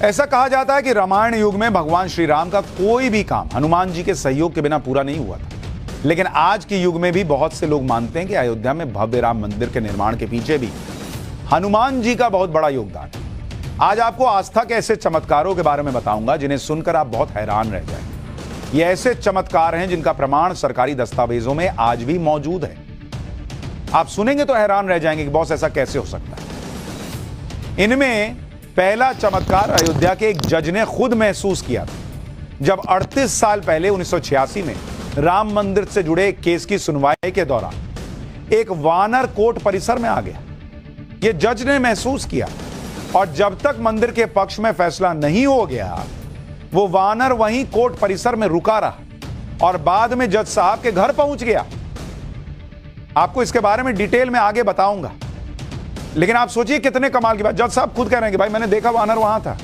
ऐसा कहा जाता है कि रामायण युग में भगवान श्री राम का कोई भी काम हनुमान जी के सहयोग के बिना पूरा नहीं हुआ था। लेकिन आज के युग में भी बहुत से लोग मानते हैं कि अयोध्या में भव्य राम मंदिर के निर्माण के पीछे भी हनुमान जी का बहुत बड़ा योगदान है। आज आपको आस्था के ऐसे चमत्कारों के बारे में बताऊंगा जिन्हें सुनकर आप बहुत हैरान रह जाएंगे। ये ऐसे चमत्कार हैं जिनका प्रमाण सरकारी दस्तावेजों में आज भी मौजूद है। आप सुनेंगे तो हैरान रह जाएंगे कि बॉस ऐसा कैसे हो सकता है। इनमें पहला चमत्कार अयोध्या के एक जज ने खुद महसूस किया था जब 38 साल पहले 1986 में राम मंदिर से जुड़े एक केस की सुनवाई के दौरान एक वानर कोर्ट परिसर में आ गया। यह जज ने महसूस किया और जब तक मंदिर के पक्ष में फैसला नहीं हो गया वो वानर वहीं कोर्ट परिसर में रुका रहा और बाद में जज साहब के घर पहुंच गया। आपको इसके बारे में डिटेल में आगे बताऊंगा, लेकिन आप सोचिए कितने कमाल की बात। जज साहब खुद कह रहे हैं कि भाई मैंने देखा वानर वहां था,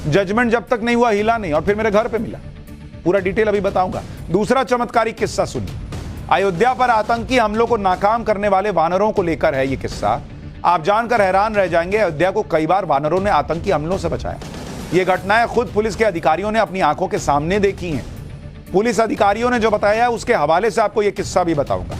जजमेंट जब तक नहीं हुआ हिला नहीं और फिर मेरे घर पे मिला। पूरा डिटेल अभी बताऊंगा। दूसरा चमत्कारिक किस्सा सुनिए। अयोध्या पर आतंकी हमलों को नाकाम करने वाले वानरों को लेकर है यह किस्सा। आप जानकर हैरान रह जाएंगे, अयोध्या को कई बार वानरों ने आतंकी हमलों से बचाया। ये घटनाएं खुद पुलिस के अधिकारियों ने अपनी आंखों के सामने देखी हैं। पुलिस अधिकारियों ने जो बताया है उसके हवाले से आपको यह किस्सा भी बताऊंगा।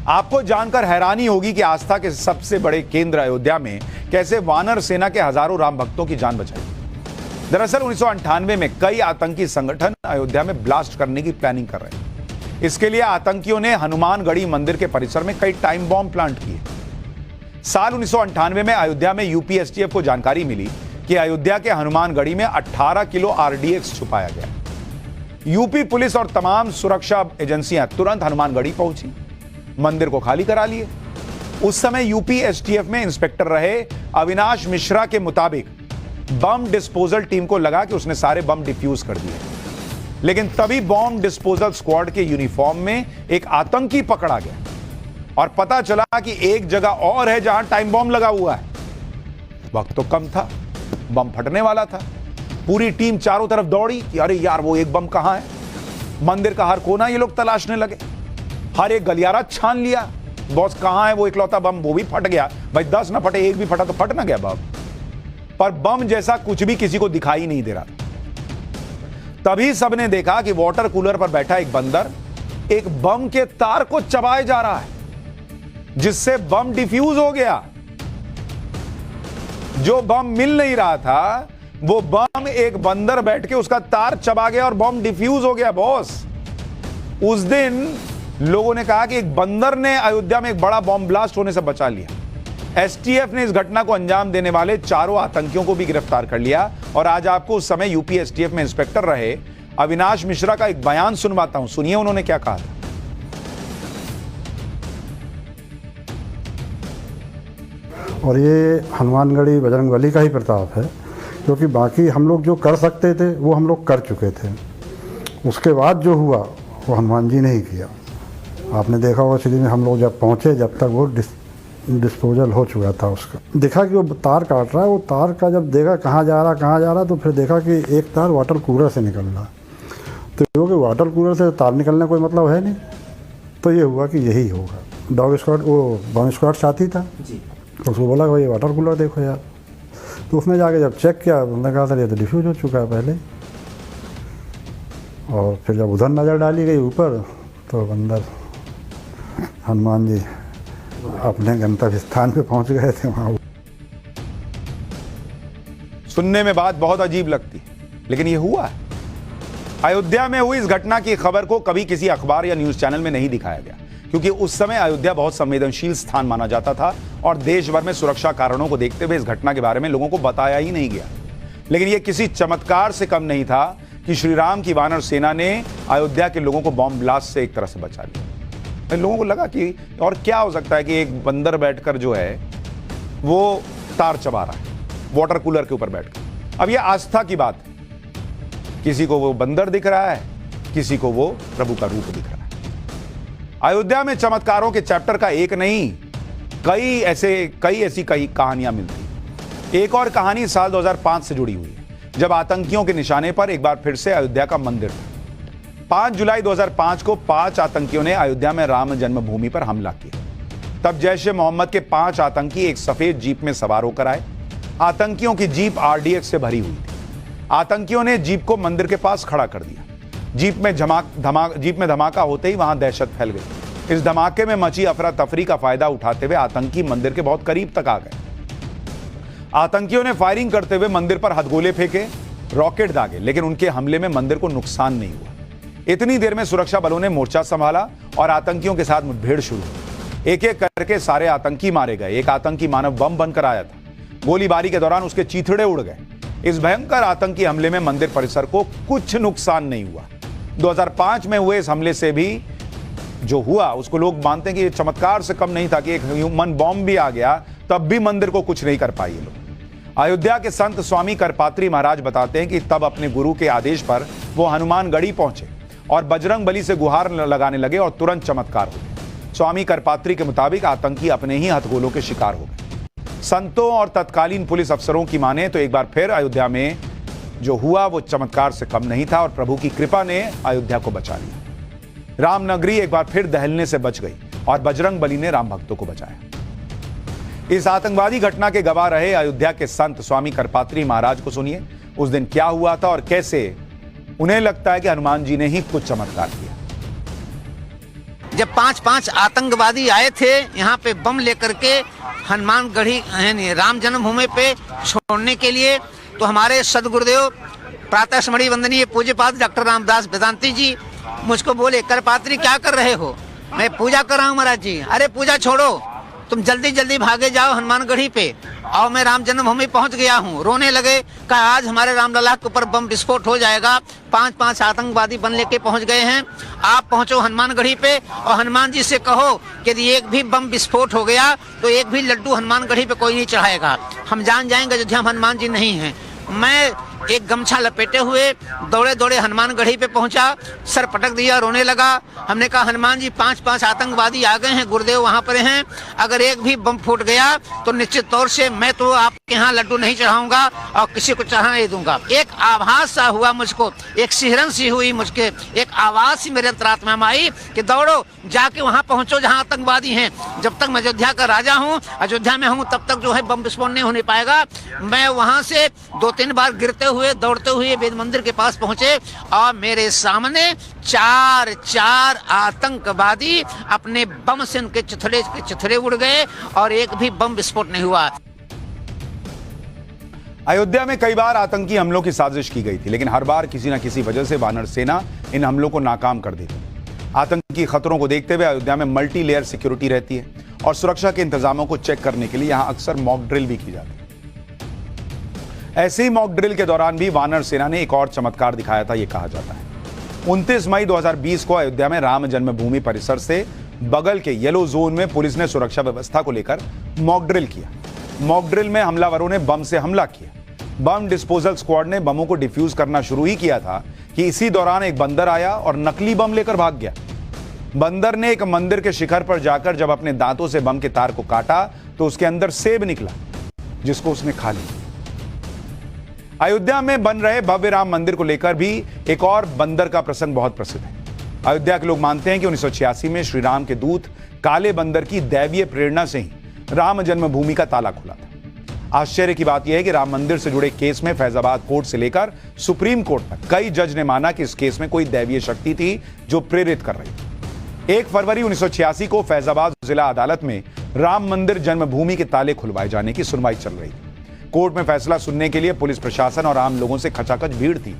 आपको जानकर हैरानी होगी कि आस्था के सबसे बड़े केंद्र अयोध्या में कैसे वानर सेना के हजारों राम भक्तों की जान बचाई। दरअसल 1998 में कई आतंकी संगठन अयोध्या में ब्लास्ट करने की प्लानिंग कर रहे हैं। इसके लिए आतंकियों ने हनुमानगढ़ी मंदिर के परिसर में कई टाइम बॉम्ब प्लांट किए। साल 1998 में अयोध्या में यूपी एसटीएफ को जानकारी मिली कि अयोध्या के हनुमानगढ़ी में 18 किलो आरडीएक्स छुपाया गया। यूपी पुलिस और तमाम सुरक्षा एजेंसियां तुरंत हनुमानगढ़ी पहुंची, मंदिर को खाली करा लिए। उस समय यूपी एसटीएफ में इंस्पेक्टर रहे अविनाश मिश्रा के मुताबिक बम डिस्पोजल टीम को लगा कि उसने सारे बम डिफ्यूज कर दिए, लेकिन तभी बम डिस्पोजल स्क्वाड के यूनिफॉर्म में एक आतंकी पकड़ा गया और पता चला कि एक जगह और है जहां टाइम बम लगा हुआ है। वक्त तो कम था, बम फटने वाला था। पूरी टीम चारों तरफ दौड़ी कि अरे यार वो एक बम कहां है। मंदिर का हर कोना ये लोग तलाशने लगे, हर एक गलियारा छान लिया। बॉस कहां है वो इकलौता बम, वो भी फट गया। भाई 10 ना फटे, एक भी फटा तो फट ना गया बम, पर बम जैसा कुछ भी किसी को दिखाई नहीं दे रहा था। तभी सबने देखा कि वाटर कूलर पर बैठा एक बंदर एक बम के तार को चबाए जा रहा है, जिससे बम डिफ्यूज हो गया। जो बम मिल नहीं रहा था वो बम एक बंदर बैठ के उसका तार चबा गया और बम डिफ्यूज हो गया। बॉस उस दिन लोगों ने कहा कि एक बंदर ने अयोध्या में एक बड़ा बॉम्ब ब्लास्ट होने से बचा लिया। एसटीएफ ने इस घटना को अंजाम देने वाले चारों आतंकियों को भी गिरफ्तार कर लिया। और आज आपको उस समय यूपी एसटीएफ में इंस्पेक्टर रहे अविनाश मिश्रा का एक बयान सुनवाता हूं, सुनिए उन्होंने क्या कहा था। और ये हनुमानगढ़ी बजरंगबली का ही प्रताप है, क्योंकि बाकी हम लोग जो कर सकते थे वो हम लोग कर चुके थे। उसके बाद जो हुआ वो हनुमान जी ने ही किया। आपने देखा होगा सीधी में हम लोग जब पहुँचे, जब तक वो डिस्पोजल हो चुका था उसका। देखा कि वो तार काट रहा है, वो तार का जब देखा कहाँ जा रहा तो फिर देखा कि एक तार वाटर कूलर से निकल रहा। तो क्योंकि वाटर कूलर से तार निकलने कोई मतलब है नहीं, तो ये हुआ कि यही होगा। डॉग स्क्वाड, वो बम स्क्वाड साथी था जी, तो उसको बोला कि भाई वाटर कूलर देखो यार। तो उसने जाके जब चेक किया, उन्होंने कहा सर ये तो डिफ्यूज हो चुका है पहले। और फिर जब उधर नज़र डाली गई ऊपर, तो अंदर हनुमान जी अपने गंतव्य स्थान पे पहुंच गए थे। वहां सुनने में बात बहुत अजीब लगती, लेकिन ये हुआ है। अयोध्या में हुई इस घटना की खबर को कभी किसी अखबार या न्यूज चैनल में नहीं दिखाया गया, क्योंकि उस समय अयोध्या बहुत संवेदनशील स्थान माना जाता था और देश भर में सुरक्षा कारणों को देखते हुए इस घटना के बारे में लोगों को बताया ही नहीं गया। लेकिन यह किसी चमत्कार से कम नहीं था कि श्री राम की वानर सेना ने अयोध्या के लोगों को बॉम्ब ब्लास्ट से एक तरह से बचा लिया। लोगों को लगा कि और क्या हो सकता है कि एक बंदर बैठकर जो है वो तार चबा रहा है वाटर कूलर के ऊपर बैठकर। अब ये आस्था की बात है, किसी को वो बंदर दिख रहा है, किसी को वो प्रभु का रूप दिख रहा है। अयोध्या में चमत्कारों के चैप्टर का एक नहीं, कई ऐसी कहानियां मिलती। एक और कहानी साल 2005 से जुड़ी हुई है, जब आतंकियों के निशाने पर एक बार फिर से अयोध्या का मंदिर था। 5 जुलाई 2005 को 5 आतंकियों ने अयोध्या में राम जन्मभूमि पर हमला किया। तब जैश ए मोहम्मद के 5 आतंकी एक सफेद जीप में सवार होकर आए। आतंकियों की जीप आरडीएक्स से भरी हुई थी। आतंकियों ने जीप को मंदिर के पास खड़ा कर दिया। जीप में धमाका होते ही वहां दहशत फैल गई। इस धमाके में मची अफरा तफरी का फायदा उठाते हुए आतंकी मंदिर के बहुत करीब तक आ गए। आतंकियों ने फायरिंग करते हुए मंदिर पर हथगोले फेंके, रॉकेट दागे, लेकिन उनके हमले में मंदिर को नुकसान नहीं हुआ। इतनी देर में सुरक्षा बलों ने मोर्चा संभाला और आतंकियों के साथ मुठभेड़ शुरू हुई। एक एक करके सारे आतंकी मारे गए। एक आतंकी मानव बम बनकर आया था। गोलीबारी के दौरान उसके चीथड़े उड़ गए। इस भयंकर आतंकी हमले में मंदिर परिसर को कुछ नुकसान नहीं हुआ। 2005 में हुए इस हमले से भी जो हुआ उसको लोग मानते हैं कि ये चमत्कार से कम नहीं था कि एक ह्यूमन बॉम्ब भी आ गया, तब भी मंदिर को कुछ नहीं कर पाए ये लोग। अयोध्या के संत स्वामी करपात्री महाराज बताते हैं कि तब अपने गुरु के आदेश पर वो हनुमानगढ़ी पहुंचे और बजरंग बली से गुहार लगाने लगे और तुरंत चमत्कार हो गया। स्वामी करपात्री के मुताबिक आतंकी अपने ही हथगोलों के शिकार हो गए। संतों और तत्कालीन पुलिस अफसरों की माने तो एक बार फिर अयोध्या में जो हुआ वो चमत्कार से कम नहीं था और प्रभु की कृपा ने अयोध्या को बचा लिया। रामनगरी एक बार फिर दहलने से बच गई और बजरंग बली ने राम भक्तों को बचाया। इस आतंकवादी घटना के गवाह रहे अयोध्या के संत स्वामी करपात्री महाराज को सुनिए। उस दिन क्या हुआ था और कैसे उन्हें लगता है कि हनुमान जी ने ही कुछ चमत्कार किया। जब 5 आतंकवादी आए थे यहाँ पे बम लेकर के हनुमानगढ़ी यानी राम जन्मभूमि पे छोड़ने के लिए, तो हमारे सदगुरुदेव प्रातः स्मरणीय वंदनीय पूज्यपाद डॉक्टर रामदास वेदांती जी मुझको बोले, करपात्री क्या कर रहे हो? मैं पूजा कर रहा हूँ महाराज जी। अरे पूजा छोड़ो, तुम जल्दी जल्दी भागे जाओ हनुमानगढ़ी पे। और मैं राम जन्मभूमि पहुंच गया हूँ। रोने लगे, कहा आज हमारे रामलला के ऊपर बम विस्फोट हो जाएगा। 5 आतंकवादी बम लेके पहुंच गए हैं। आप पहुंचो हनुमानगढ़ी पे और हनुमान जी से कहो कि यदि एक भी बम विस्फोट हो गया तो एक भी लड्डू हनुमानगढ़ी पे कोई नहीं चढ़ाएगा। हम जान जाएंगे अयोध्या में हनुमान जी नहीं है। मैं एक गमछा लपेटे हुए दौड़े दौड़े हनुमानगढ़ी पे पहुंचा, सर पटक दिया, रोने लगा। हमने कहा हनुमान जी 5 आतंकवादी आ गए हैं, गुरुदेव वहां पर हैं। अगर एक भी बम फूट गया तो निश्चित तौर से मैं तो आपके यहाँ लड्डू नहीं चढ़ाऊंगा और किसी को चढ़ा नहीं दूंगा। एक आभास सा हुआ मुझको, एक सिहरन सी हुई मुझके, एक आवाज सी मेरे अंतरात्मा में आई कि दौड़ो जाके वहां पहुंचो जहां आतंकवादी हैं। जब तक मैं अयोध्या का राजा हूँ, अयोध्या में हूँ, तब तक जो है बम विस्फोट नहीं होने पाएगा। मैं वहां से 2-3 बार गिरते हुए दौड़ते हुए वेद मंदिर के पास पहुंचे और मेरे सामने 4 आतंकवादी अपने बम से उनके चिथड़े उड़ गए और एक भी बम विस्फोट नहीं हुआ। अयोध्या में कई बार आतंकी हमलों की साजिश की गई थी, लेकिन हर बार किसी न किसी वजह से वानर सेना इन हमलों को नाकाम कर देती। आतंकी खतरों को देखते हुए अयोध्या में मल्टी लेयर सिक्योरिटी रहती है और सुरक्षा के इंतजामों को चेक करने के लिए यहां अक्सर मॉक ड्रिल भी की जाती है। ऐसे ही मॉक ड्रिल के दौरान भी वानर सेना ने एक और चमत्कार दिखाया था, यह कहा जाता है। 29 मई 2020 को अयोध्या में राम जन्मभूमि परिसर से बगल के येलो जोन में पुलिस ने सुरक्षा व्यवस्था को लेकर मॉक ड्रिल किया। मॉक ड्रिल में हमलावरों ने बम से हमला किया। बम डिस्पोजल स्क्वाड ने बमों को डिफ्यूज करना शुरू ही किया था कि इसी दौरान एक बंदर आया और नकली बम लेकर भाग गया। बंदर ने एक मंदिर के शिखर पर जाकर जब अपने दांतों से बम के तार को काटा तो उसके अंदर सेब निकला, जिसको उसने खा लिया। अयोध्या में बन रहे भव्य राम मंदिर को लेकर भी एक और बंदर का प्रसंग बहुत प्रसिद्ध है। अयोध्या के लोग मानते हैं कि 1986 में श्री राम के दूत काले बंदर की दैवीय प्रेरणा से ही राम जन्मभूमि का ताला खुला था। आश्चर्य की बात यह है कि राम मंदिर से जुड़े केस में फैजाबाद कोर्ट से लेकर सुप्रीम कोर्ट तक कई जज ने माना कि इस केस में कोई दैवीय शक्ति थी जो प्रेरित कर रही थी। 1 फरवरी 1986 को फैजाबाद जिला अदालत में राम मंदिर जन्मभूमि के ताले खुलवाए जाने की सुनवाई चल रही थी। कोर्ट में फैसला सुनने के लिए पुलिस प्रशासन और आम लोगों से खचाखच भीड़ थी,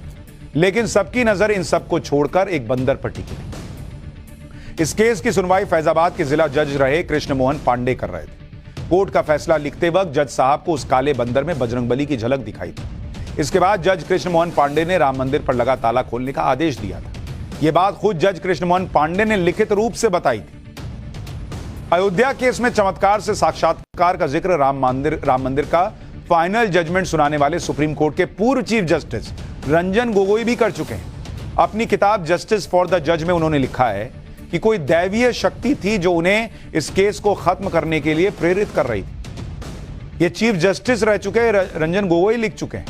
लेकिन सबकी नजर इन सबको छोड़कर एक बंदर पर टिकी थी। इस केस की सुनवाई फैजाबाद के जिला जज रहे कृष्ण मोहन पांडे कर रहे थे। कोर्ट का फैसला लिखते वक्त जज साहब को उस काले बंदर में बजरंगबली की झलक दिखाई थी। इसके बाद जज कृष्ण मोहन पांडे ने राम मंदिर पर लगा ताला खोलने का आदेश दिया था। यह बात खुद जज कृष्ण मोहन पांडे ने लिखित रूप से बताई थी। अयोध्या केस में चमत्कार से साक्षात्कार का जिक्र राम मंदिर का फाइनल जजमेंट सुनाने वाले सुप्रीम कोर्ट के पूर्व चीफ जस्टिस रंजन गोगोई भी कर चुके हैं। अपनी किताब जस्टिस फॉर द जज में उन्होंने लिखा है कि कोई दैवीय शक्ति थी जो उन्हें इस केस को खत्म करने के लिए प्रेरित कर रही थी। ये चीफ जस्टिस रह चुके रंजन गोगोई लिख चुके हैं।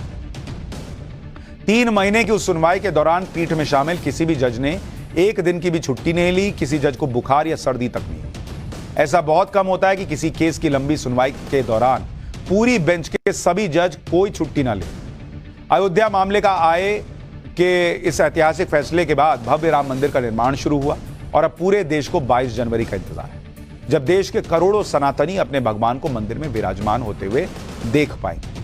3 महीने की उस सुनवाई के दौरान पीठ में शामिल किसी भी जज ने एक दिन की भी छुट्टी नहीं ली। किसी जज को बुखार या सर्दी तक नहीं। ऐसा बहुत कम होता है कि किसी केस की लंबी सुनवाई के दौरान पूरी बेंच के सभी जज कोई छुट्टी ना ले। अयोध्या मामले का आए के इस ऐतिहासिक फैसले के बाद भव्य राम मंदिर का निर्माण शुरू हुआ और अब पूरे देश को 22 जनवरी का इंतजार है, जब देश के करोड़ों सनातनी अपने भगवान को मंदिर में विराजमान होते हुए देख पाएंगे।